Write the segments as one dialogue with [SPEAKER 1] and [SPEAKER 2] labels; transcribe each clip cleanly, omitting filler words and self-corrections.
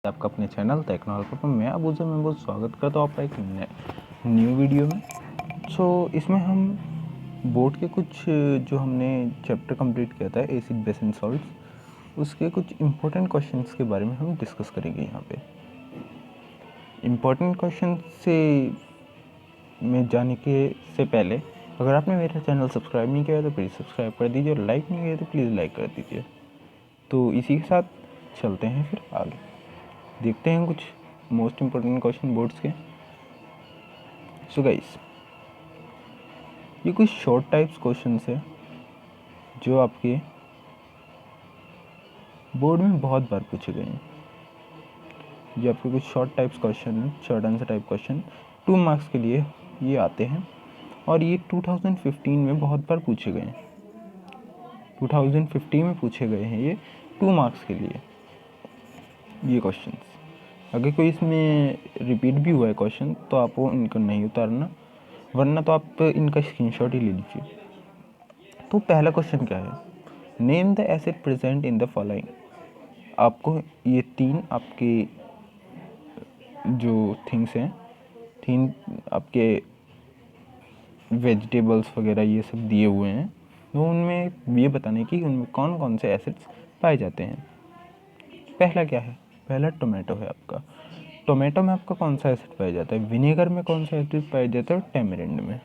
[SPEAKER 1] आपका अपने channel technology पर मैं अबूज़र में बहुत स्वागत करता हूँ आपका एक न्यू वीडियो में। इसमें हम बोर्ड के कुछ जो हमने चैप्टर कंप्लीट किया था एसिड बेस एंड सॉल्ट्स, उसके कुछ इम्पोर्टेंट क्वेश्चंस के बारे में हम डिस्कस करेंगे। यहाँ पे इम्पोर्टेंट क्वेश्चन में जाने से पहले अगर आपने मेरा चैनल सब्सक्राइब नहीं किया तो प्लीज़ सब्सक्राइब कर दीजिए और लाइक नहीं किया तो प्लीज़ लाइक कर दीजिए। तो इसी के साथ चलते हैं फिर आगे, देखते हैं कुछ मोस्ट इम्पोर्टेंट क्वेश्चन बोर्ड्स के। सो गाइस, ये कुछ शॉर्ट टाइप्स क्वेश्चंस है जो आपके बोर्ड में बहुत बार पूछे गए हैं। ये आपके कुछ शॉर्ट टाइप्स क्वेश्चन हैं, short answer type question 2 marks के लिए ये आते हैं और ये 2015 में बहुत बार पूछे गए हैं। 2015 में पूछे गए हैं ये 2 मार्क्स के लिए ये क्वेश्चंस। अगर कोई इसमें रिपीट भी हुआ है क्वेश्चन तो आप वो इनको नहीं उतारना, वरना तो आप इनका स्क्रीनशॉट ही ले लीजिए। तो पहला क्वेश्चन क्या है, name the acid present in the following. आपको ये 3 आपके जो थिंग्स हैं, 3 आपके वेजिटेबल्स वगैरह ये सब दिए हुए हैं, तो उनमें ये बताने कि उनमें कौन कौन से एसिड्स पाए जाते हैं। पहला क्या है, पहला टोमेटो है आपका। टोमेटो में आपका कौन सा एसिड पाया जाता है, विनेगर में कौन सा एसिड पाया जाता है, टैमरिंड में।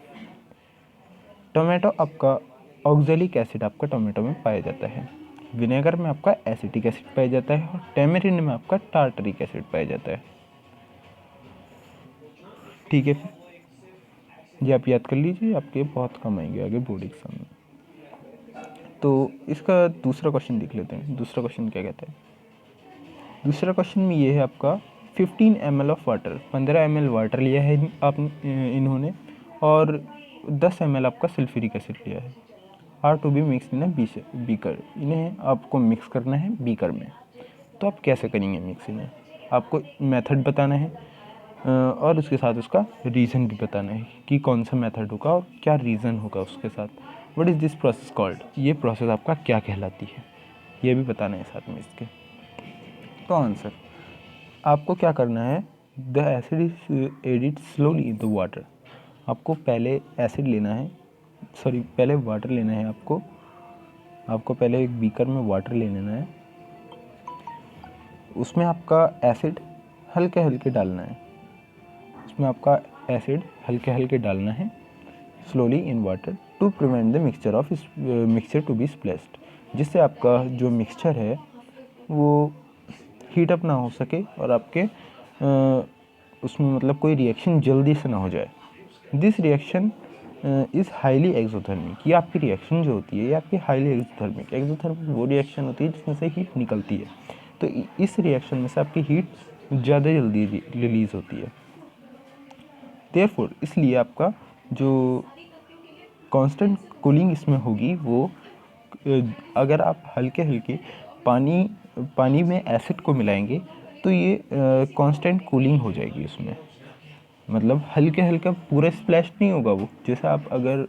[SPEAKER 1] टोमेटो आपका ऑक्जेलिक एसिड आपका टोमेटो में पाया जाता है, विनेगर में आपका एसिटिक एसिड पाया जाता है और टैमरिंड में आपका टार्टरिक एसिड पाया जाता है। ठीक है, फिर ये आप याद कर लीजिए, आपके बहुत कम आएंगे आगे बोर्ड एग्जाम में। तो इसका दूसरा क्वेश्चन देख लेते हैं। दूसरा क्वेश्चन क्या कहता है, दूसरा क्वेश्चन में ये है आपका 15 ml of water, 15 ml water लिया है इन्होंने और 10 ml आपका सल्फ्यूरिक एसिड लिया है। Are to be mix in beaker, इन्हें आपको मिक्स करना है बीकर में। तो आप कैसे करेंगे मिक्स इन्हें, आपको मेथड बताना है और उसके साथ उसका रीज़न भी बताना है कि कौन सा मेथड होगा और क्या रीज़न होगा उसके साथ। What is this process called, ये प्रोसेस आपका क्या कहलाती है, ये भी बताना है साथ में इसके। तो आंसर आपको क्या करना है, the acid is added slowly in the water. आपको पहले एसिड लेना है, पहले वाटर लेना है। आपको पहले एक बीकर में वाटर ले लेना है, उसमें आपका एसिड हल्के हल्के डालना है, उसमें आपका एसिड हल्के हल्के डालना है slowly in water to prevent the mixture to be splashed, जिससे आपका जो मिक्सचर है वो हीट अप ना हो सके और आपके उसमें मतलब कोई रिएक्शन जल्दी से ना हो जाए। This reaction is highly exothermic, ये आपकी रिएक्शन जो होती है ये आपकी हाईली एक्सोथर्मिक वो रिएक्शन होती है जिसमें से हीट निकलती है। तो इस रिएक्शन में से आपकी हीट ज़्यादा जल्दी रिलीज़ होती है। देयरफॉर इसलिए आपका जो कांस्टेंट कूलिंग इसमें होगी वो अगर आप हल्के हल्के पानी में एसिड को मिलाएंगे तो ये कांस्टेंट कूलिंग हो जाएगी उसमें, मतलब हल्के हल्का पूरा स्प्लैश नहीं होगा वो। जैसे आप अगर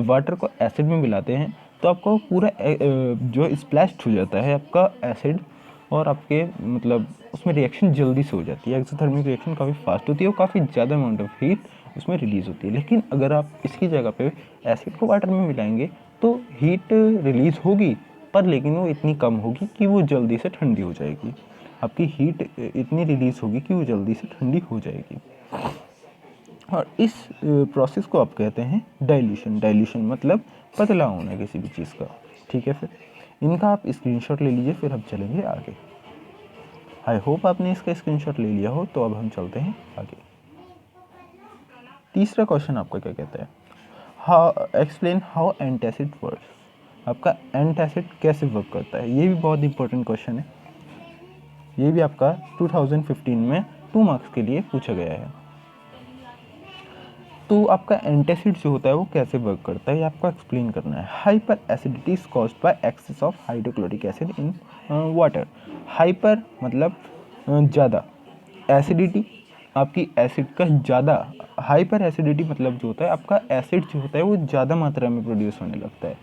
[SPEAKER 1] वाटर को एसिड में मिलाते हैं तो आपको पूरा जो स्प्लैश हो जाता है आपका एसिड, और आपके मतलब उसमें रिएक्शन जल्दी से हो जाती है। एक्सोथर्मिक रिएक्शन काफ़ी फास्ट होती है और काफ़ी ज़्यादा अमाउंट ऑफ हीट उसमें रिलीज़ होती है। लेकिन अगर आप इसकी जगह पे एसिड को वाटर में मिलाएंगे तो हीट रिलीज़ होगी, पर लेकिन वो इतनी कम होगी कि वो जल्दी से ठंडी हो जाएगी। आपकी हीट इतनी रिलीज़ होगी कि वो जल्दी से ठंडी हो जाएगी। और इस प्रोसेस को आप कहते हैं डाइल्यूशन। डाइल्यूशन मतलब पतला होना किसी भी चीज़ का। ठीक है, फिर इनका आप स्क्रीनशॉट ले लीजिए, फिर हम चलेंगे आगे। आई होप आपने इसका स्क्रीनशॉट ले लिया हो। तो अब हम चलते हैं आगे। तीसरा क्वेश्चन आपका क्या कहता है, एक्सप्लेन हाउ एंटासिड वर्क्स। आपका एंटासिड कैसे वर्क करता है, ये भी बहुत इंपॉर्टेंट क्वेश्चन है। ये भी आपका 2015 में 2 मार्क्स के लिए पूछा गया है। तो आपका एंटासिड जो होता है वो कैसे वर्क करता है ये आपको एक्सप्लेन करना है। Hyper acidity is caused by access of hydrochloric acid in water. Hyper मतलब ज़्यादा, एसिडिटी आपकी एसिड का ज़्यादा, हाइपर एसिडिटी मतलब जो होता है आपका एसिड जो होता है वो ज़्यादा मात्रा में प्रोड्यूस होने लगता है।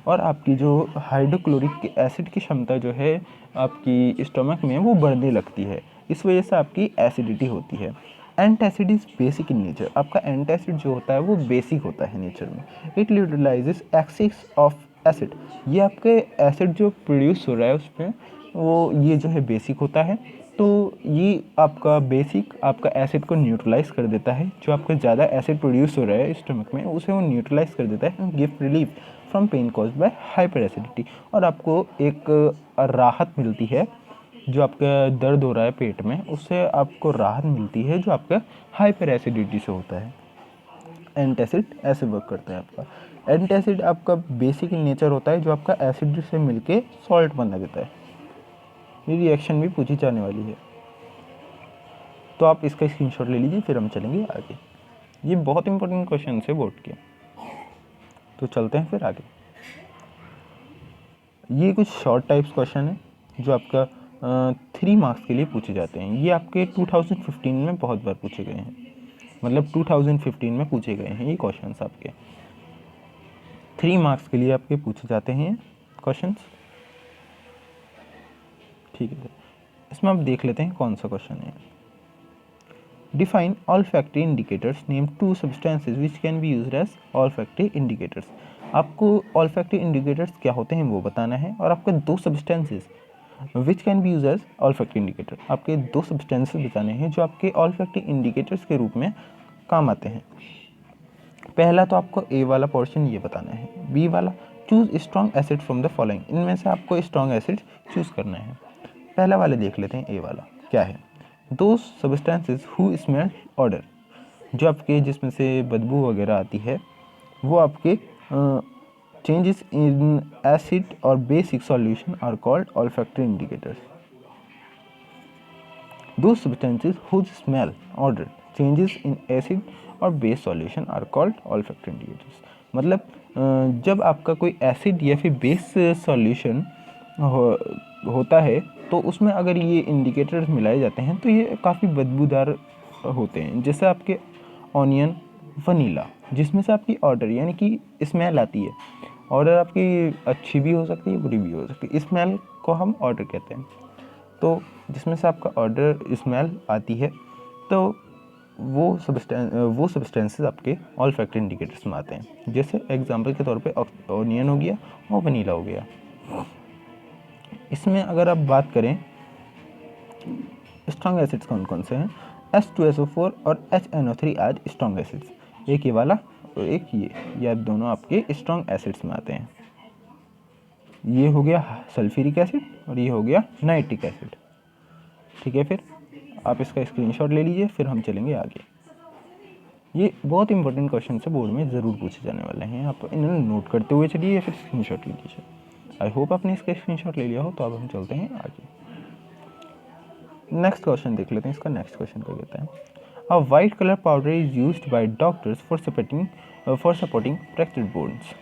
[SPEAKER 1] और आपकी जो हाइड्रोक्लोरिक एसिड की क्षमता जो है आपकी स्टमक में वो बढ़ने लगती है, इस वजह से आपकी एसिडिटी होती है। Antacid is basic in nature, आपका एंटासिड जो होता है वो बेसिक होता है नेचर में। It utilises excess of acid, ये आपके एसिड जो प्रोड्यूस हो रहा है उसमें वो ये जो है बेसिक होता है, तो ये आपका बेसिक आपका एसिड को न्यूट्रलाइज कर देता है। जो आपका ज़्यादा एसिड प्रोड्यूस हो रहा है स्टमक में उसे वो न्यूट्रलाइज कर देता है, give relief from pain caused by hyper acidity, और आपको एक राहत मिलती है। जो आपका दर्द हो रहा है पेट में उससे आपको राहत मिलती है जो आपका हाइपर एसिडिटी से होता है। एंटासिड ऐसे वर्क करता है आपका। एंटासिड आपका बेसिक इन नेचर होता है जो आपका एसिड से मिलके सॉल्ट बना देता है। ये रिएक्शन भी पूछी जाने वाली है, तो आप इसका स्क्रीनशॉट ले लीजिए, फिर हम चलेंगे आगे। ये बहुत इंपॉर्टेंट क्वेश्चन है बोर्ड के, तो चलते हैं फिर आगे। ये कुछ शॉर्ट टाइप्स क्वेश्चन है जो आपका 3 मार्क्स के लिए पूछे जाते हैं। ये आपके 2015 में बहुत बार पूछे गए हैं, मतलब 2015 में पूछे गए हैं ये क्वेश्चंस आपके 3 मार्क्स के लिए आपके पूछे जाते हैं क्वेश्चंस। ठीक है, इसमें आप देख लेते हैं कौन सा क्वेश्चन है। Define olfactory indicators, name 2 substances which can be used as olfactory indicators। आपको olfactory indicators क्या होते हैं वो बताना है, और आपके 2 substances which can be used as olfactory indicator, आपके 2 substances बताने हैं जो आपके olfactory indicators के रूप में काम आते हैं। पहला तो आपको ए वाला पोर्शन ये बताना है। बी वाला, choose strong acid from the following, इनमें से आपको स्ट्रॉन्ग एसिड चूज करना है। पहला वाले देख लेते हैं, ए वाला क्या है। दो सब्सटेंसेस हु स्मेल ऑडर, जो आपके जिसमें से बदबू वगैरह आती है वो आपके चेंजेस इन एसिड और basic solution are called olfactory indicators. The substances whose smell odour changes in acid और base solution are called olfactory indicators. मतलब जब आपका कोई एसिड या फिर बेस सॉल्यूशन होता है तो उसमें अगर ये इंडिकेटर्स मिलाए जाते हैं तो ये काफ़ी बदबूदार होते हैं। जैसे आपके ऑनियन, वनीला, जिसमें से आपकी ऑर्डर यानी कि स्मेल आती है। ऑर्डर आपकी अच्छी भी हो सकती है, बुरी भी हो सकती है। स्मेल को हम ऑर्डर कहते हैं। तो जिसमें से आपका ऑर्डर स्मेल आती है तो वो सब्सटेंसेस आपके ऑल्फैक्टरी इंडिकेटर्स में आते हैं। जैसे एग्जांपल के तौर पे ऑनियन हो गया और वनीला हो गया। इसमें अगर आप बात करें स्ट्रॉन्ग एसिड्स कौन कौन से हैं, H2SO4 और HNO3 आज स्ट्रॉन्ग एसिड्स। एक ये वाला और एक ये दोनों आपके स्ट्रॉन्ग एसिड्स में आते हैं। ये हो गया सल्फ्यूरिक एसिड और ये हो गया नाइट्रिक एसिड। ठीक है, फिर आप इसका स्क्रीनशॉट ले लीजिए, फिर हम चलेंगे आगे। ये बहुत इंपॉर्टेंट क्वेश्चन से बोर्ड में ज़रूर पूछे जाने वाले हैं, आप इन्हें नोट करते हुए चलिए या फिर स्क्रीनशॉट ले लीजिए। आई होप आपने इसका स्क्रीनशॉट ले लिया हो। तो अब हम चलते हैं आगे। नेक्स्ट क्वेश्चन देख लेते हैं। इसका नेक्स्ट क्वेश्चन क्या कहता है। अ white colour powder is used by doctors for supporting fractured bones.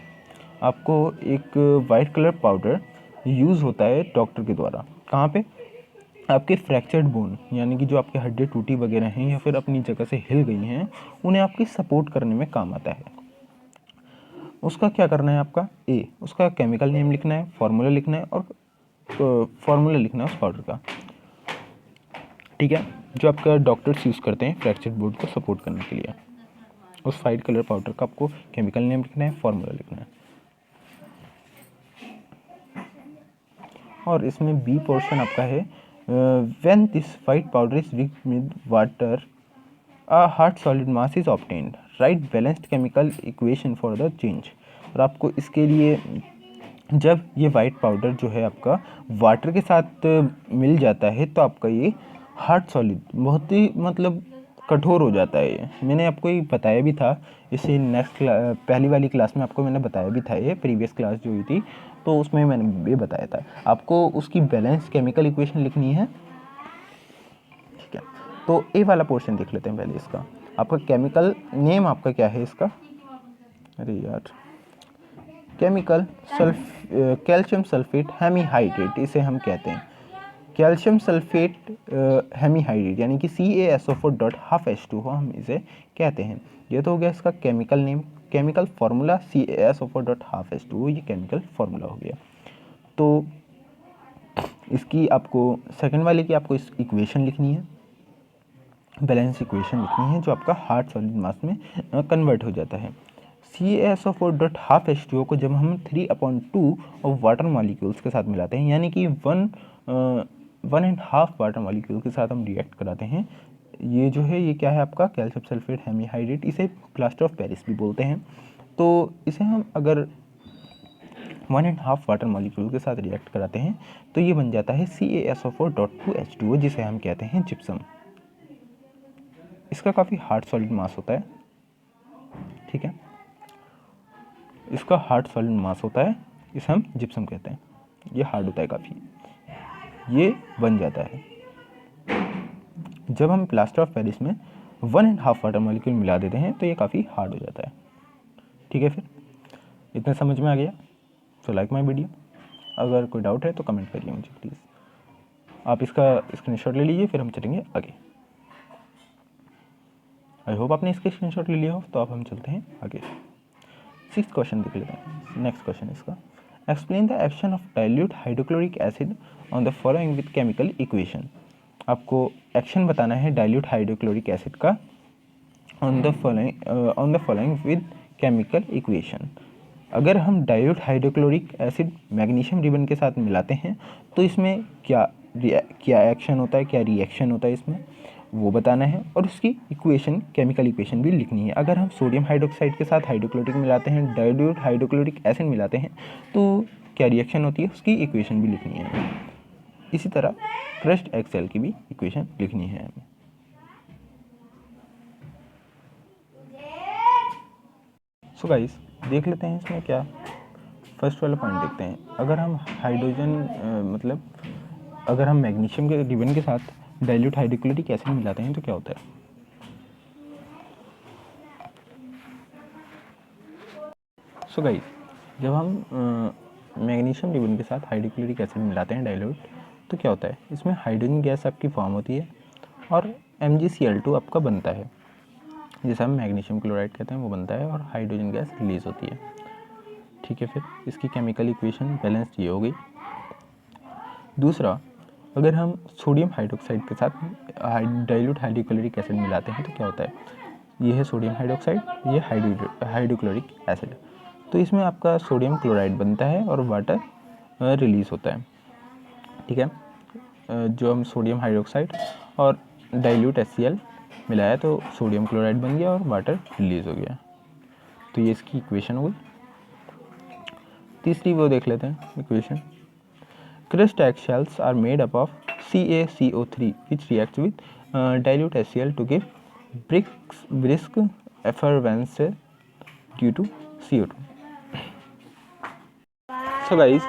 [SPEAKER 1] आपको एक वाइट कलर पाउडर यूज़ होता है डॉक्टर के द्वारा, कहाँ पे, आपके फ्रैक्चर्ड बोन यानी कि जो आपके हड्डी टूटी वगैरह हैं या फिर अपनी जगह से हिल गई हैं उन्हें आपकी सपोर्ट करने में काम आता है। उसका क्या करना है आपका, ए उसका केमिकल नेम लिखना है, फार्मूला लिखना है और फार्मूला लिखना है उस पाउडर का। ठीक है, जो आपका डॉक्टर्स यूज़ करते हैं फ्रैक्चर्ड बोन को सपोर्ट करने के लिए। उस वाइट कलर पाउडर का आपको केमिकल नेम लिखना है, फार्मूला लिखना है। और इसमें बी पोर्शन आपका है, when this white powder is mixed with water a hard solid mass is obtained, right balanced chemical equation for the change. और आपको इसके लिए जब ये वाइट पाउडर जो है आपका वाटर के साथ मिल जाता है तो आपका ये हार्ड सॉलिड बहुत ही मतलब कठोर हो जाता है। ये मैंने आपको ये बताया भी था, इसे नेक्स्ट पहली वाली क्लास में आपको मैंने बताया भी था, ये प्रीवियस क्लास जो हुई थी तो उसमें मैंने ये बताया था। आपको उसकी बैलेंस केमिकल इक्वेशन लिखनी है। ठीक है, तो ए वाला पोर्शन देख लेते हैं पहले इसका। आपका केमिकल नेम आपका क्या है इसका, अरे यार, कैल्शियम सल्फेट हेमीहाइड्रेट इसे हम कहते हैं। कैल्शियम सल्फेट हेमीहाइड्रेट यानी कि CaSO4.12H2 हम इसे कहते हैं। ये तो हो गया इसका chemical name. Chemical formula CaSO4.12H2O, ये केमिकल फार्मूला हो गया। तो इसकी आपको सेकंड वाले की आपको इस इक्वेशन लिखनी है, बैलेंस इक्वेशन लिखनी है, जो आपका हार्ड सॉलिड मास में कन्वर्ट हो जाता है। CaSO4.12H2O को जब हम 3/2 ऑफ वाटर मॉलिक्यूल्स के साथ मिलाते हैं, यानी कि 1.5 वाटर मॉलिक्यूल के साथ हम रिएक्ट कराते हैं, ये जो है ये क्या है आपका कैल्शियम सल्फेट हेमीहाइड्रेट, इसे प्लास्टर ऑफ पेरिस भी बोलते हैं। तो इसे हम अगर 1.5 वाटर मॉलिक्यूल के साथ रिएक्ट कराते हैं तो ये बन जाता है CaSO4.2H2O, जिसे हम कहते हैं जिप्सम। इसका काफ़ी हार्ड सॉलिड मास होता है, ठीक है, इसका हार्ड सॉलिड मास होता है, इसे हम जिप्सम कहते हैं। ये हार्ड होता है काफ़ी, ये बन जाता है जब हम प्लास्टर ऑफ पेरिस में 1.5 वाटर मॉलिक्यूल मिला देते हैं, तो ये काफ़ी हार्ड हो जाता है, ठीक है। फिर इतना समझ में आ गया? So like my video. अगर कोई डाउट है तो कमेंट करिए मुझे प्लीज़। आप इसका स्क्रीनशॉट ले लीजिए, फिर हम चलेंगे आगे। आई होप आपने इसके स्क्रीनशॉट ले लिया हो। तो अब हम चलते हैं आगे। 6th क्वेश्चन देख लेते हैं। नेक्स्ट क्वेश्चन इसका, explain the action of dilute hydrochloric acid on the following with chemical equation. आपको एक्शन बताना है डाइल्यूट हाइड्रोक्लोरिक एसिड का on the following with chemical equation. अगर हम dilute hydrochloric acid magnesium ribbon के साथ मिलाते हैं तो इसमें क्या एक्शन होता है, क्या रिएक्शन होता है इसमें, वो बताना है, और उसकी इक्वेशन, केमिकल इक्वेशन भी लिखनी है। अगर हम सोडियम हाइड्रोक्साइड के साथ हाइड्रोक्लोरिक मिलाते हैं, डाइल्यूट हाइड्रोक्लोरिक एसिड मिलाते हैं, तो क्या रिएक्शन होती है, उसकी इक्वेशन भी लिखनी है। इसी तरह क्रश्ड एक्सेल की भी इक्वेशन लिखनी है हमें। सो गाइस देख लेते हैं इसमें क्या। फर्स्ट वाला पॉइंट देखते हैं। अगर हम अगर हम मैग्नीशियम के रिबन के साथ डाइल्यूट हाइड्रोक्लोरिक एसिड मिलाते हैं तो क्या होता है। सो गाइस जब हम मैग्नीशियम रिबन के साथ हाइड्रोक्लोरिक एसिड मिलाते हैं डाइल्यूट, तो क्या होता है, इसमें हाइड्रोजन गैस आपकी फॉर्म होती है और MgCl2 आपका बनता है, जिसे हम मैग्नीशियम क्लोराइड कहते हैं, वो बनता है और हाइड्रोजन गैस रिलीज होती है, ठीक है। फिर इसकी केमिकल इक्वेशन बैलेंस्ड ये हो गई। दूसरा, अगर हम सोडियम हाइड्रोक्साइड के साथ डाइल्यूट हाइड्रोक्लोरिक एसिड मिलाते हैं तो क्या होता है, ये है सोडियम हाइड्रोक्साइड, ये हाइड्रोक्लोरिक एसिड, तो इसमें आपका सोडियम क्लोराइड बनता है और वाटर रिलीज होता है, ठीक है। जो हम सोडियम हाइड्रोक्साइड और डाइल्यूट HCl मिलाया तो सोडियम क्लोराइड बन गया और वाटर रिलीज हो गया, तो ये इसकी इक्वेशन हो गई। तीसरी वो देख लेते हैं equation. Crust eggshells are made up of CaCO3 which reacts with dilute HCl to give brisk effervescence due to CO2. So guys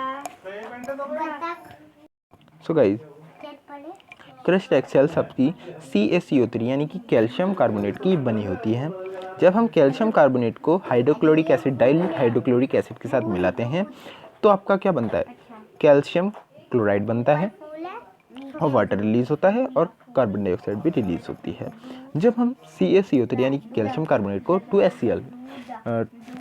[SPEAKER 1] crust excels आपकी CaCO3 यानी कि कैल्शियम कार्बोनेट की बनी होती है। जब हम कैल्शियम कार्बोनेट को hydrochloric acid, dilute hydrochloric acid के साथ मिलाते हैं तो आपका क्या बनता है, कैल्शियम क्लोराइड बनता है और वाटर रिलीज होता है और कार्बन डाइऑक्साइड भी रिलीज होती है। जब हम CaCO3 यानी कि कैल्शियम कार्बोनेट को 2HCl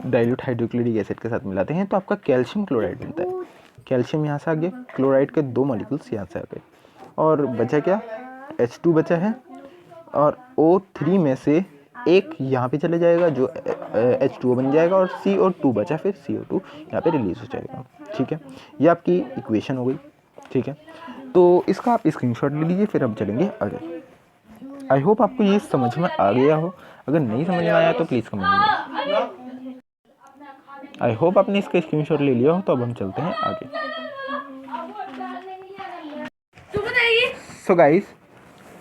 [SPEAKER 1] डाइल्यूट हाइड्रोक्लोरिक एसिड के साथ मिलाते हैं तो आपका कैल्शियम क्लोराइड बनता है। कैल्शियम यहाँ से आ गया, क्लोराइड के 2 मॉलिक्यूल्स यहाँ से आ गए और बचा क्या, H2 बचा है और O3 में से एक यहाँ पे चले जाएगा जो H2O बन जाएगा और CO2 बचा, फिर CO2 यहाँ पे रिलीज हो जाएगा, ठीक है। ये आपकी इक्वेशन हो गई, ठीक है। तो इसका आप स्क्रीनशॉट ले लीजिए, फिर हम चलेंगे आगे। आई होप आपको ये समझ में आ गया हो। अगर नहीं समझ में आया तो प्लीज़ कमेंट में। आई होप आपने इसका स्क्रीनशॉट ले लिया हो। तो अब हम चलते हैं आगे। सो गाइस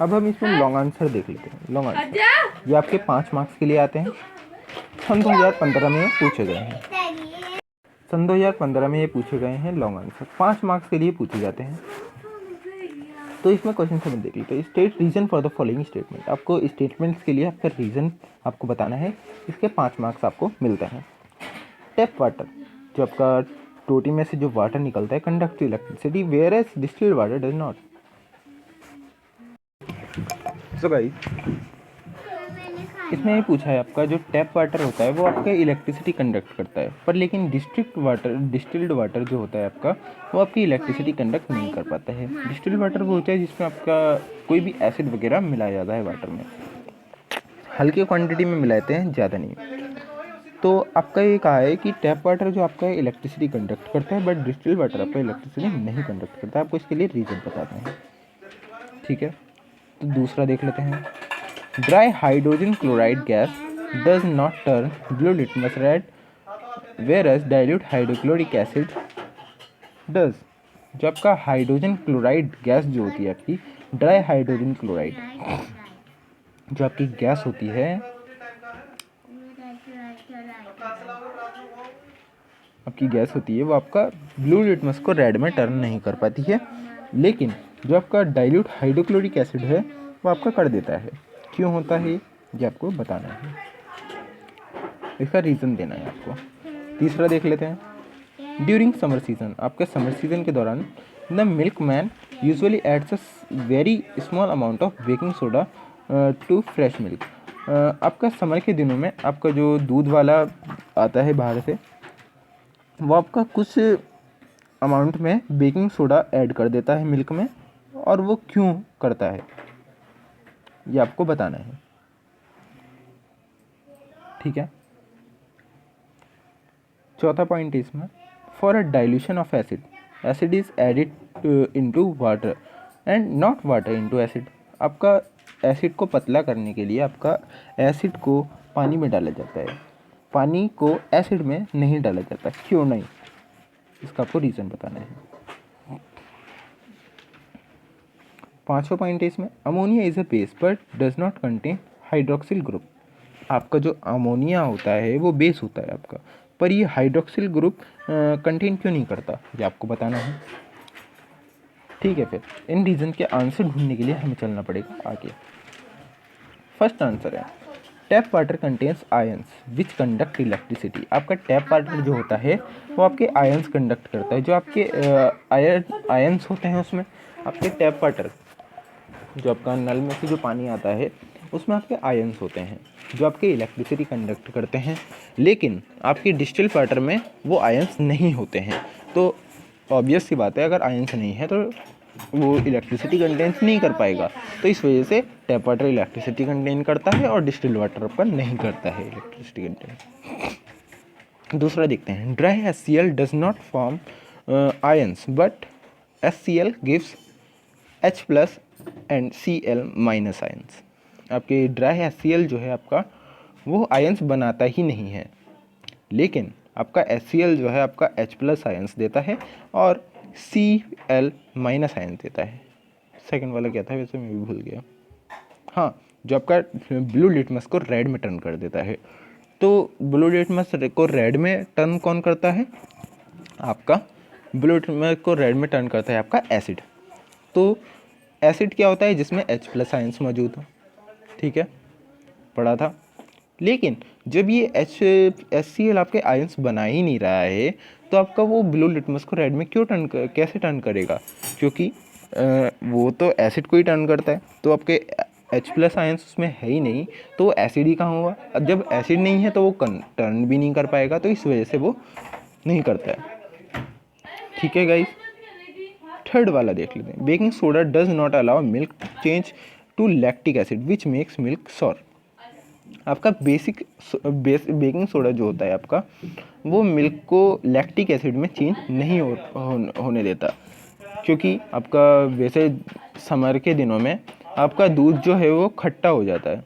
[SPEAKER 1] अब हम इसमें लॉन्ग आंसर देख लेते हैं। लॉन्ग आंसर ये आपके 5 मार्क्स के लिए आते हैं। सन 2015 में पूछे गए हैं। सन 2015 में ये पूछे गए हैं लॉन्ग आंसर, 5 मार्क्स के लिए पूछे जाते हैं। तो इसमें क्वेश्चन समझ देख लीजिए। State reason for the following statement. आपको स्टेटमेंट्स के लिए आपका रीजन आपको बताना है, इसके 5 मार्क्स आपको मिलते हैं। टैप वाटर, जो आपका टोटी में से जो वाटर निकलता है, conduct electricity whereas distilled water does not. So guys इसमें ये पूछा है आपका जो टैप वाटर होता है वो आपका इलेक्ट्रिसिटी कंडक्ट करता है, पर लेकिन डिस्टिल्ड वाटर जो होता है आपका वो आपकी इलेक्ट्रिसिटी कंडक्ट नहीं कर पाता है। डिस्टिल्ड वाटर वो होता है जिसमें आपका कोई भी एसिड वगैरह मिलाया जाता है वाटर में, हल्के क्वांटिटी में मिलाते हैं, ज़्यादा नहीं। तो आपका ये कहा है कि टैप वाटर जो आपका इलेक्ट्रिसिटी कंडक्ट करता है, बट डिस्टिल्ड वाटर आपका इलेक्ट्रिसिटी नहीं कंडक्ट करता है। आपको इसके लिए रीज़न बताते हैं, ठीक है। तो दूसरा देख लेते हैं। Dry hydrogen chloride gas does not turn blue litmus red whereas dilute hydrochloric acid does. जो आपका हाइड्रोजन क्लोराइड गैस जो होती है आपकी, ड्राई हाइड्रोजन क्लोराइड जो आपकी गैस होती है, आपकी गैस होती है वो आपका ब्लू लिटमस को रेड में टर्न नहीं कर पाती है, लेकिन जो आपका डाइल्यूट हाइड्रोक्लोरिक एसिड है वो आपका कर देता है। क्यों होता है ये आपको बताना है, इसका रीज़न देना है आपको। तीसरा देख लेते हैं। ड्यूरिंग समर सीजन, आपके समर सीजन के दौरान the milkman usually adds a very small amount of baking soda to fresh milk. आपका समर के दिनों में आपका जो दूध वाला आता है बाहर से, वो आपका कुछ अमाउंट में बेकिंग सोडा ऐड कर देता है मिल्क में, और वो क्यों करता है ये आपको बताना है, ठीक है। चौथा पॉइंट इसमें, for a dilution of acid, acid is added into water and not water into acid. आपका एसिड को पतला करने के लिए आपका एसिड को पानी में डाला जाता है, पानी को एसिड में नहीं डाला जाता। क्यों नहीं, इसका आपको रीज़न बताना है। पांचवा पॉइंट है इसमें, ammonia is a base but does not contain hydroxyl group. आपका जो अमोनिया होता है वो बेस होता है आपका, पर ये हाइड्रोक्सिल ग्रुप कंटेन क्यों नहीं करता, ये आपको बताना है, ठीक है। फिर इन रीज़न के आंसर ढूंढने के लिए हमें चलना पड़ेगा आगे। फर्स्ट आंसर है, टैप वाटर कंटेन्स आयंस विच कंडक्ट इलेक्ट्रिसिटी। आपका टैप वाटर जो होता है वो आपके आयंस कंडक्ट करता है। जो आपके आयंस होते हैं उसमें आपके टैप वाटर, जो आपका नल में से जो पानी आता है उसमें आपके आयंस होते हैं जो आपके इलेक्ट्रिसिटी कंडक्ट करते हैं, लेकिन आपके डिस्टिल्ड वाटर में वो आयंस नहीं होते हैं। तो ऑब्वियस सी बात है, अगर आयंस नहीं है तो वो इलेक्ट्रिसिटी कंटेन्स नहीं कर पाएगा। तो इस वजह से टैप वाटर इलेक्ट्रिसिटी कंटेन करता है और डिस्टिल्ड वाटर आपका नहीं करता है इलेक्ट्रिसिटी कंटेन। दूसरा देखते हैं, dry HCl does not form ions but HCl gives H plus and Cl minus ions. आपके ड्राई HCl जो है आपका वो आयंस बनाता ही नहीं है, लेकिन आपका HCl जो है आपका H प्लस आयंस देता है और Cl माइनस आयंस देता है। सेकंड वाला क्या था वैसे मैं भी भूल गया। हाँ, जो आपका ब्लू लिटमस को रेड में टर्न कर देता है। तो ब्लू लिटमस को रेड में टर्न कौन करता है, आपका ब्लू लिटमस को रेड में टर्न करता है आपका एसिड। तो एसिड क्या होता है, जिसमें H प्लस आयंस मौजूद हो, ठीक है, पढ़ा था। लेकिन जब ये HCl आपके आयंस बना ही नहीं रहा है, तो आपका वो ब्लू लिटमस को रेड में क्यों कैसे टर्न करेगा, क्योंकि वो तो एसिड को ही टर्न करता है। तो आपके H प्लस आयंस उसमें है ही नहीं, तो वो एसिड ही कहाँ हुआ। अब जब एसिड नहीं है तो वो टर्न भी नहीं कर पाएगा, तो इस वजह से वो नहीं करता है, ठीक है गाइस। थर्ड वाला देख लेते हैं, baking soda does not allow milk change to lactic acid which makes milk sour. आपका बेकिंग सोडा जो होता है आपका, वो मिल्क को लैक्टिक एसिड में चेंज नहीं होने देता, क्योंकि आपका वैसे समर के दिनों में आपका दूध जो है वो खट्टा हो जाता है,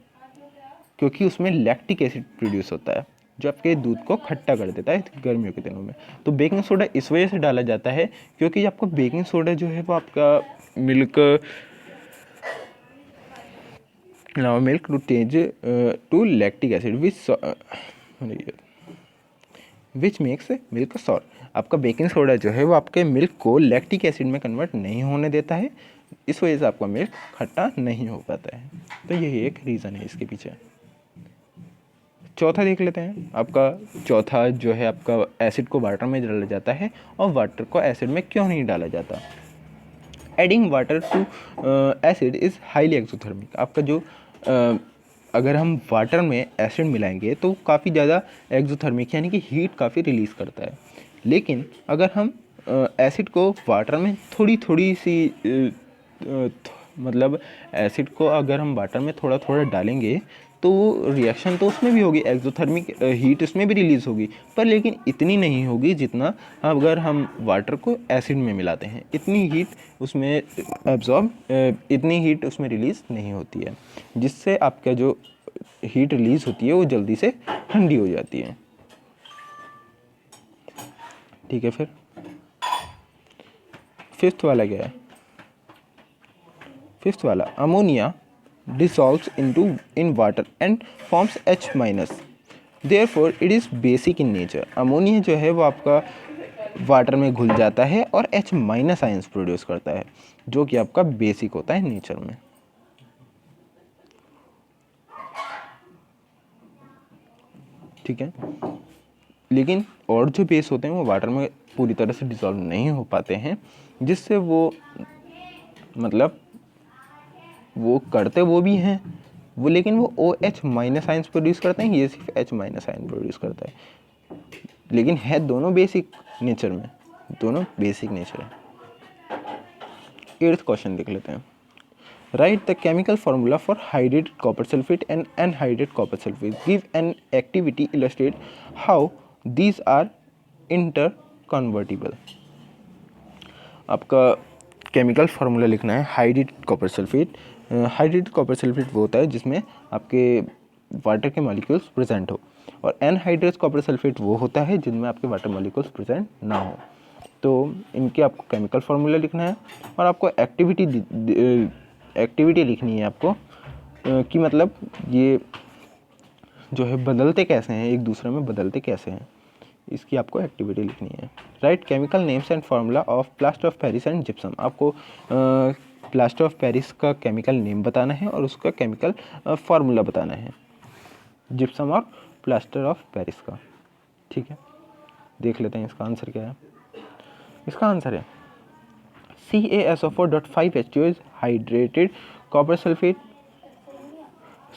[SPEAKER 1] क्योंकि उसमें लैक्टिक एसिड प्रोड्यूस होता है जो आपके दूध को खट्टा कर देता है गर्मियों के दिनों में। तो बेकिंग सोडा इस वजह से डाला जाता है क्योंकि आपका बेकिंग सोडा जो है वो आपका milk to change to lactic acid which makes milk sour. आपका बेकिंग सोडा जो है वो आपके मिल्क को लैक्टिक एसिड में कन्वर्ट नहीं होने देता है, इस वजह से आपका मिल्क खट्टा नहीं हो पाता है। तो यही एक रीज़न है इसके पीछे। चौथा देख लेते हैं। आपका चौथा जो है आपका एसिड को वाटर में डाला जाता है और वाटर को एसिड में क्यों नहीं डाला जाता। Adding water to acid is highly exothermic. आपका जो अगर हम वाटर में एसिड मिलाएंगे तो काफ़ी ज़्यादा एक्सोथर्मिक यानी कि हीट काफ़ी रिलीज़ करता है। लेकिन अगर हम एसिड को वाटर में थोड़ी थोड़ी सी मतलब एसिड को अगर हम वाटर में थोड़ा थोड़ा डालेंगे तो वो रिएक्शन तो उसमें भी होगी, एक्सोथर्मिक हीट उसमें भी रिलीज़ होगी, पर लेकिन इतनी नहीं होगी जितना अगर हम वाटर को एसिड में मिलाते हैं। इतनी हीट उसमें इतनी हीट उसमें रिलीज़ नहीं होती है, जिससे आपका जो हीट रिलीज़ होती है वो जल्दी से ठंडी हो जाती है। ठीक है, फिर फिफ्थ वाला क्या है? फिफ्थ वाला, ammonia dissolves in water and forms H minus, therefore it is basic in nature। Ammonia जो है वो आपका वाटर में घुल जाता है और H माइनस आयंस प्रोड्यूस करता है, जो कि आपका बेसिक होता है नेचर में। ठीक है, लेकिन और जो बेस होते हैं वो वाटर में पूरी तरह से डिसॉल्व नहीं हो पाते हैं, जिससे वो मतलब वो करते वो भी हैं वो, लेकिन वो OH माइनस आयंस प्रोड्यूस करते हैं, ये सिर्फ H माइनस आयन प्रोड्यूस करता है। लेकिन है दोनों बेसिक नेचर में, दोनों बेसिक नेचर है। 8th क्वेश्चन देख लेते हैं। Write the chemical formula for hydrated copper sulphate and anhydrated copper sulphate, give an activity, illustrate how these are interconvertible. आपका केमिकल फार्मूला लिखना है hydrated copper sulphate. Hydrated copper sulphate वो होता है जिसमें आपके वाटर के मॉलिक्यूल्स प्रेजेंट हो, और एनहाइड्रेटेड कॉपर सल्फेट वो होता है जिनमें आपके वाटर मॉलिक्यूल्स प्रेजेंट ना हो। तो इनके आपको केमिकल फार्मूला लिखना है और आपको एक्टिविटी लिखनी है आपको कि मतलब ये जो है बदलते कैसे हैं, एक दूसरे में बदलते कैसे हैं, इसकी आपको एक्टिविटी लिखनी है। Right chemical names and formula of plaster of Paris and gypsum. आपको प्लास्टर ऑफ पेरिस का केमिकल नेम बताना है और उसका केमिकल फार्मूला बताना है, जिप्सम और प्लास्टर ऑफ पेरिस का। ठीक है, देख लेते हैं इसका आंसर क्या है। इसका आंसर है CaSO4.5H2 is hydrated copper sulphate.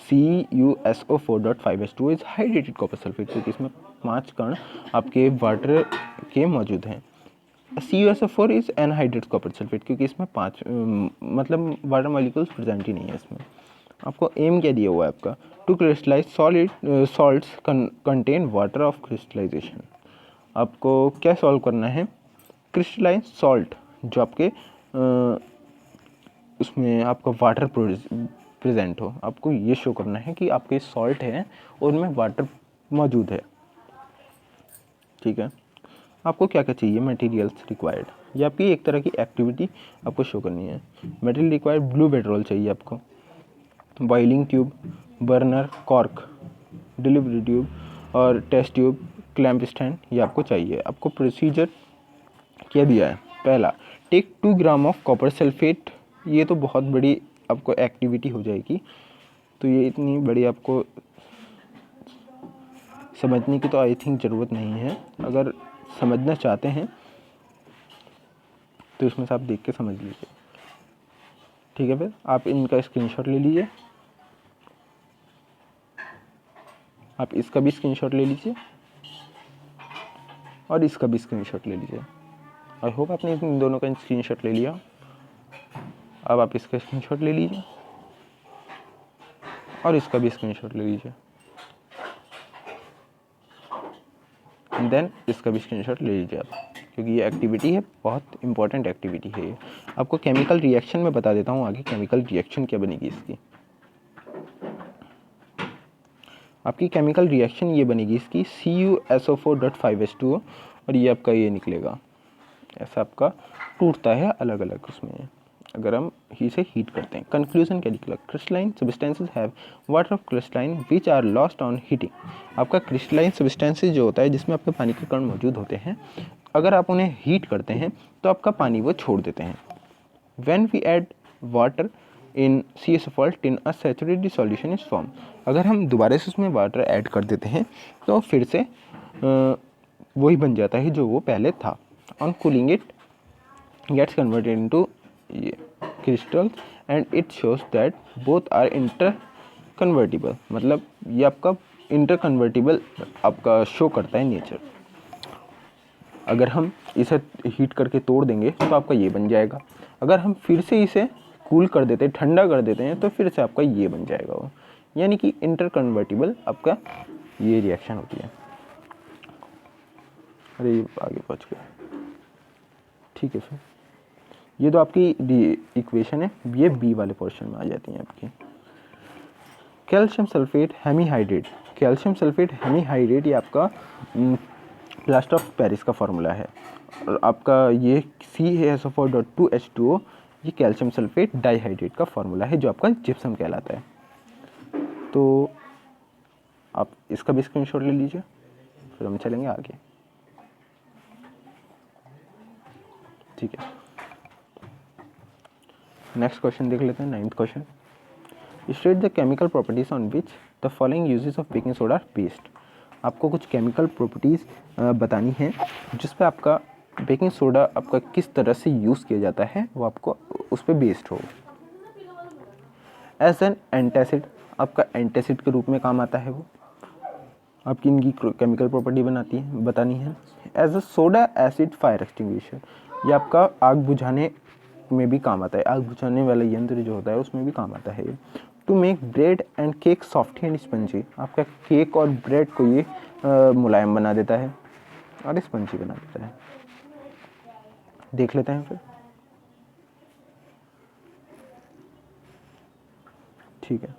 [SPEAKER 1] CuSO4.5H2 is hydrated copper sulphate, क्योंकि इसमें 5 कण आपके वाटर के मौजूद हैं। CuSO4 इज एनहाइड्रेटेड कॉपर सल्फेट, क्योंकि इसमें 5 मतलब वाटर मॉलिक्यूल्स प्रेजेंट ही नहीं है इसमें। आपको एम क्या दिया हुआ है आपका, to crystallise salts contain water of crystallisation. आपको क्या सॉल्व करना है, क्रिस्टलाइज सॉल्ट जो आपके उसमें आपका वाटर प्रेजेंट हो, आपको ये शो करना है कि आपके सॉल्ट है और उनमें वाटर मौजूद है। ठीक है, आपको क्या क्या चाहिए, मटेरियल्स रिक्वायर्ड, ये आपकी एक तरह की एक्टिविटी आपको शो करनी है। मटेरियल रिक्वायर्ड, ब्लू पेट्रोल चाहिए आपको, boiling tube, burner, cork, delivery tube और टेस्ट ट्यूब, क्लैंप स्टैंड, ये आपको चाहिए। आपको प्रोसीजर क्या दिया है, पहला take 2 gram of copper sulphate. ये तो बहुत बड़ी आपको एक्टिविटी हो जाएगी, तो ये इतनी बड़ी आपको समझने की तो आई थिंक ज़रूरत नहीं है। अगर समझना चाहते हैं तो इसमें से आप देख के समझ लीजिए। ठीक है, फिर आप इनका स्क्रीनशॉट ले लीजिए, आप इसका भी स्क्रीनशॉट ले लीजिए और इसका भी स्क्रीनशॉट ले लीजिए। आई होप आपने इन दोनों का स्क्रीनशॉट ले लिया। अब आप इसका स्क्रीनशॉट ले लीजिए और इसका भी स्क्रीनशॉट ले लीजिए, देन इसका भी स्क्रीनशॉट ले लीजिए आप, क्योंकि ये एक्टिविटी है, बहुत इंपॉर्टेंट एक्टिविटी है ये। आपको केमिकल रिएक्शन में बता देता हूँ आगे, केमिकल रिएक्शन क्या बनेगी इसकी। आपकी केमिकल रिएक्शन ये बनेगी इसकी CuSO4.5H2O, और ये आपका ये निकलेगा ऐसा, आपका टूटता है अलग अलग उसमें अगर हम इसे हीट करते हैं। कंक्लूजन क्या निकला, crystalline substances have water of crystalline which are lost on heating. आपका क्रिस्टलाइन सब्सटेंसेस जो होता है जिसमें आपके पानी के कण मौजूद होते हैं, अगर आप उन्हें हीट करते हैं तो आपका पानी वो छोड़ देते हैं। When we add water in CaSO4 in a saturated solution is form. अगर हम दोबारा से उसमें वाटर ऐड कर देते हैं तो फिर से वही बन जाता है जो वो पहले था। On cooling it gets converted into crystals and it shows that both are convertible, मतलब ये आपका इंटर कन्वर्टिबल आपका शो करता है नेचर। अगर हम इसे हीट करके तोड़ देंगे तो आपका ये बन जाएगा। अगर हम फिर से इसे कूल कर देते हैं, ठंडा कर देते हैं, तो फिर से आपका ये बन जाएगा वो, यानी कि इंटर कन्वर्टिबल आपका ये रिएक्शन होती है। अरे ये आगे पहुँच गया, ठीक है। फिर ये तो आपकी इक्वेशन है, ये बी वाले पोर्शन में आ जाती है आपकी। Calcium sulphate hemihydrate, calcium sulphate hemihydrate ये आपका प्लास्टर ऑफ पेरिस का फार्मूला है, और आपका ये CaSO4.2H2O ये कैल्शियम सल्फेट डाइहाइड्रेट का फार्मूला है जो आपका जिप्सम कहलाता है। तो आप इसका भी स्क्रीनशॉट ले लीजिए, फिर हम चलेंगे आगे, ठीक है। नेक्स्ट क्वेश्चन देख लेते हैं, 9th question. State the chemical properties on which the following uses of baking soda are based. आपको कुछ केमिकल प्रॉपर्टीज़ बतानी है जिस पे आपका बेकिंग सोडा आपका किस तरह से यूज़ किया जाता है, वो आपको उस पर बेस्ड हो। एज एन एंटासिड, आपका एंटासिड के रूप में काम आता है वो, आपकी इनकी केमिकल प्रॉपर्टी बतानी है। As a soda acid fire extinguisher, ये आपका आग बुझाने में भी काम आता है, आग बुझाने वाला यंत्र जो होता है उसमें भी काम आता है। To make bread and cake soft and spongy, आपका केक और ब्रेड को ये मुलायम बना देता है और स्पंजी बना देता है। देख लेते हैं फिर, ठीक है।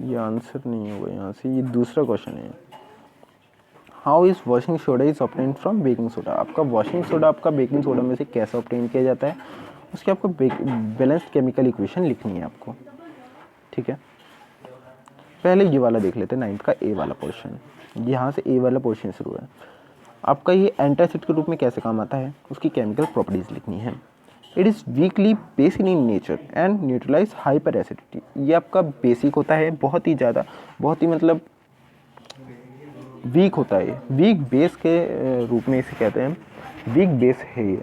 [SPEAKER 1] ये आंसर नहीं होगा यहाँ से, ये दूसरा क्वेश्चन है। How is washing soda is obtain from baking soda, आपका वॉशिंग सोडा आपका बेकिंग सोडा में से कैसे ऑब्टेन किया जाता है, उसकी आपको बैलेंस्ड केमिकल इक्वेशन लिखनी है आपको, ठीक है। पहले ये वाला देख लेते हैं, 9th का ए वाला पोर्शन, यहाँ से ए वाला पोर्शन शुरू है। आपका ये एंटासिड के रूप में कैसे काम आता है, उसकी केमिकल प्रॉपर्टीज लिखनी है। It is weakly basic in nature and neutralise hyper acidity, ये आपका बेसिक होता है, बहुत ही मतलब वीक होता है, वीक बेस के रूप में इसे कहते हैं, वीक बेस है ये,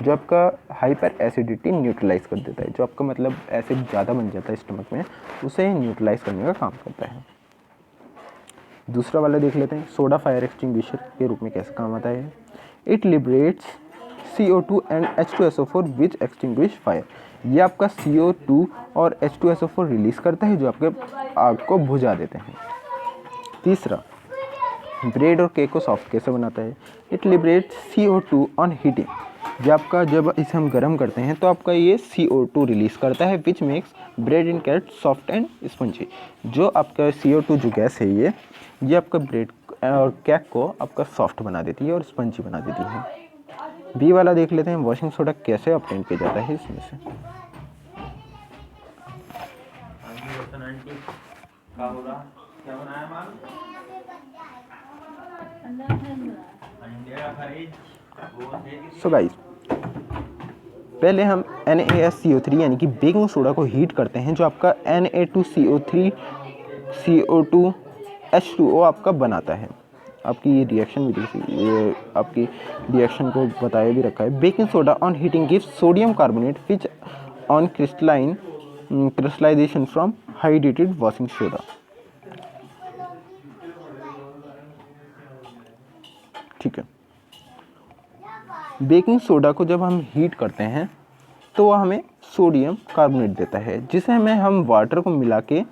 [SPEAKER 1] जो आपका हाइपर एसिडिटी न्यूट्रलाइज कर देता है, जो आपका मतलब एसिड ज़्यादा बन जाता है स्टमक में, उसे न्यूट्रलाइज करने का काम करता है। दूसरा वाला देख लेते हैं, सोडा फायर एक्सटिंग्विशर के रूप में कैसे काम आता है। It liberates CO2 and H2SO4 which extinguish fire, ये आपका CO2 और H2SO4 रिलीज करता है जो आपके आग को बुझा देते हैं। तीसरा, ब्रेड और केक को सॉफ्ट कैसे बनाता है। It liberates CO2 on heating, जब आपका जब इसे हम गर्म करते हैं तो आपका ये CO2 रिलीज करता है which makes bread and cake soft and spongy, जो आपका CO2 जो गैस है ये आपका ब्रेड और केक को आपका सॉफ्ट बना देती है और स्पंजी बना देती है। बी वाला देख लेते हैं, वॉशिंग सोडा कैसे ऑब्टेन किया जाता है इसमें से। सो गाइस, पहले हम NaSCO3 यानी कि बेकिंग सोडा को हीट करते हैं, जो आपका Na2CO3 CO2 H2O आपका बनाता है। आपकी ये रिएक्शन भी देखिए, ये आपकी रिएक्शन को बताया भी रखा है। Baking soda on heating gives sodium carbonate which on crystallisation from hydrated washing soda, ठीक है। बेकिंग सोडा को जब हम हीट करते हैं तो वह हमें सोडियम कार्बोनेट देता है, जिसे हम वाटर को मिला के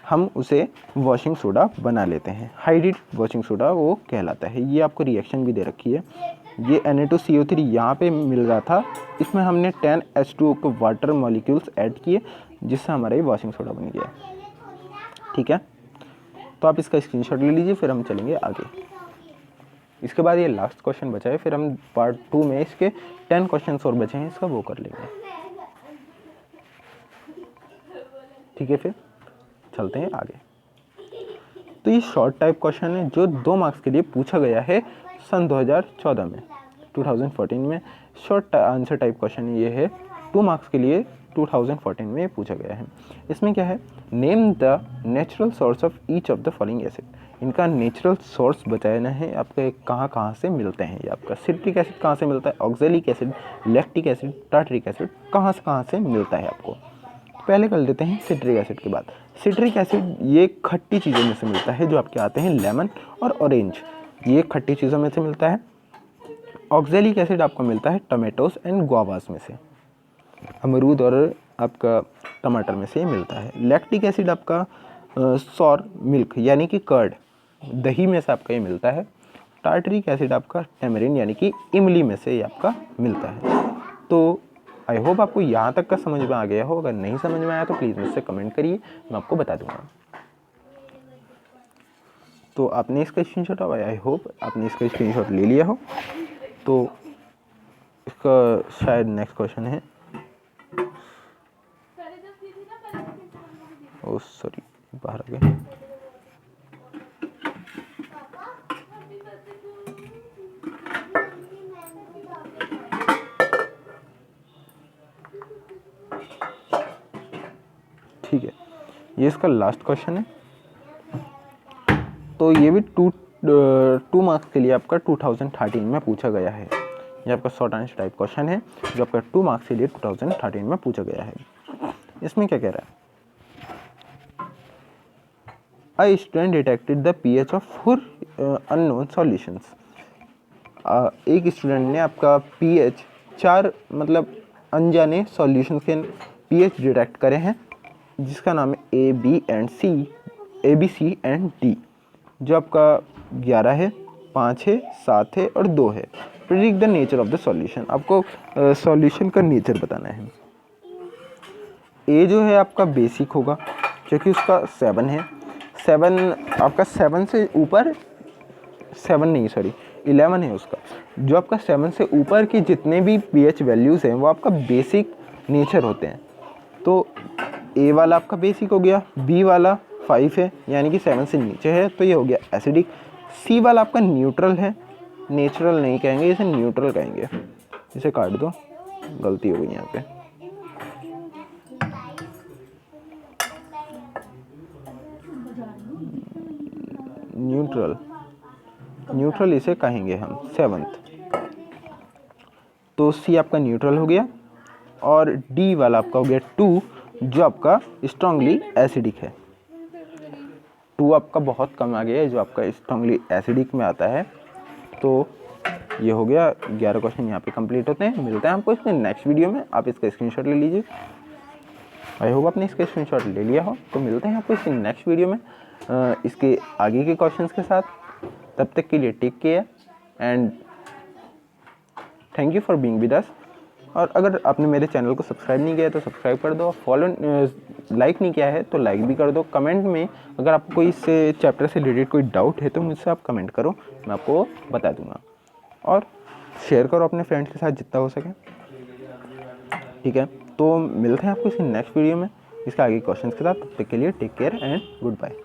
[SPEAKER 1] हम उसे वॉशिंग सोडा बना लेते हैं। हाइड्रेटेड वॉशिंग सोडा वो कहलाता है। ये आपको रिएक्शन भी दे रखी है, ये Na2CO3 यहाँ पे मिल रहा था, इसमें हमने 10H2O को वाटर मॉलिक्यूल्स ऐड किए, जिससे हमारा ये वॉशिंग सोडा बन गया, ठीक है। तो आप इसका स्क्रीनशॉट ले लीजिए, फिर हम चलेंगे आगे। इसके बाद ये लास्ट क्वेश्चन बचा है, फिर हम पार्ट 2 में इसके 10 क्वेश्चन और बचे हैं, इसका वो कर लेंगे, ठीक है। फिर चलते हैं आगे। तो ये शॉर्ट टाइप क्वेश्चन है जो 2 मार्क्स के लिए पूछा गया है सन 2014 में, 2014 में शॉर्ट आंसर टाइप क्वेश्चन ये है, 2 मार्क्स के लिए 2014 में पूछा गया है। इसमें क्या है, name the natural source of each of the following acid, इनका नेचुरल सोर्स बताना है आपके कहाँ कहाँ से मिलते हैं। ये आपका सिट्रिक एसिड कहाँ से मिलता है, oxalic acid, lactic acid, tartaric acid कहाँ से मिलता है आपको। पहले कर लेते हैं सिट्रिक एसिड के बाद। सिट्रिक एसिड ये खट्टी चीज़ों में से मिलता है जो आपके आते हैं लेमन और ऑरेंज, ये खट्टी चीज़ों में से मिलता है। ऑक्जेलिक एसिड आपको मिलता है टमेटोस एंड गुआवास में से, अमरूद और आपका टमाटर में से मिलता है। लैक्टिक एसिड आपका सॉर मिल्क यानी कि कर्ड, दही में से आपका ये मिलता है। टार्टरिक एसिड आपका टेमरिन यानी कि इमली में से ये आपका मिलता है। तो आई होप आपको यहाँ तक का समझ में आ गया हो, अगर नहीं समझ में आया तो प्लीज़ मुझसे कमेंट करिए, मैं आपको बता दूंगा। तो आपने इसका स्क्रीनशॉट, आई होप आपने इसका स्क्रीनशॉट ले लिया हो। तो इसका शायद नेक्स्ट क्वेश्चन है, ओह सॉरी बाहर आ गया। ठीक है, ये इसका लास्ट क्वेश्चन है। तो ये भी टू मार्क्स के लिए आपका 2013 में पूछा गया है। ये आपका शॉर्ट आंसर टाइप क्वेश्चन है जो आपका 2 मार्क्स के लिए 2013 में पूछा गया है। इसमें क्या कह रहा है, A student detected the pH of 4 unknown solutions। एक स्टूडेंट ने आपका pH 4 मतलब अनजाने सॉल्यूशंस के pH डिटेक्ट करे हैं, जिसका नाम है A, B C and D, जो आपका 11 है, 5 है, 7 है और 2 है। Predict the nature of the solution, आपको सॉल्यूशन का नेचर बताना है। ए जो है आपका बेसिक होगा क्योंकि उसका 7 है, 7 आपका 7 से ऊपर 7 नहीं सॉरी 11 है उसका। जो आपका 7 से ऊपर की जितने भी pH वैल्यूज़ हैं वो आपका बेसिक नेचर होते हैं। तो ए वाला आपका बेसिक हो गया, बी वाला 5 है यानी कि 7 से नीचे है तो ये हो गया एसिडिक, सी वाला आपका न्यूट्रल है, नेचुरल नहीं कहेंगे इसे न्यूट्रल कहेंगे, इसे काट दो, गलती हो गई यहाँ पे। न्यूट्रल इसे कहेंगे हम 7th। तो सी आपका न्यूट्रल हो गया और डी वाला आपका हो गया 2 जो आपका स्ट्रांगली एसिडिक है। 2 आपका बहुत कम आ गया है जो आपका स्ट्रांगली एसिडिक में आता है। तो ये हो गया 11 क्वेश्चन यहाँ पे कंप्लीट होते हैं। मिलते हैं आपको इसके नेक्स्ट वीडियो में, आप इसका स्क्रीनशॉट ले लीजिए। आई होप आपने इसका स्क्रीनशॉट ले लिया हो। तो मिलते हैं आपको इसके नेक्स्ट वीडियो में इसके आगे के क्वेश्चंस के साथ। तब तक के लिए take care and thank you for being with us. और अगर आपने मेरे चैनल को सब्सक्राइब नहीं किया है तो सब्सक्राइब कर दो, फॉलो लाइक नहीं किया है तो लाइक भी कर दो। कमेंट में अगर आपको कोई इस चैप्टर से रिलेटेड कोई डाउट है तो मुझसे आप कमेंट करो, मैं आपको बता दूंगा। और शेयर करो अपने फ्रेंड्स के साथ जितना हो सके, ठीक है। तो मिलते हैं आपको इस नेक्स्ट वीडियो में इसके आगे क्वेश्चंस के साथ। तब तक के लिए take care and good bye.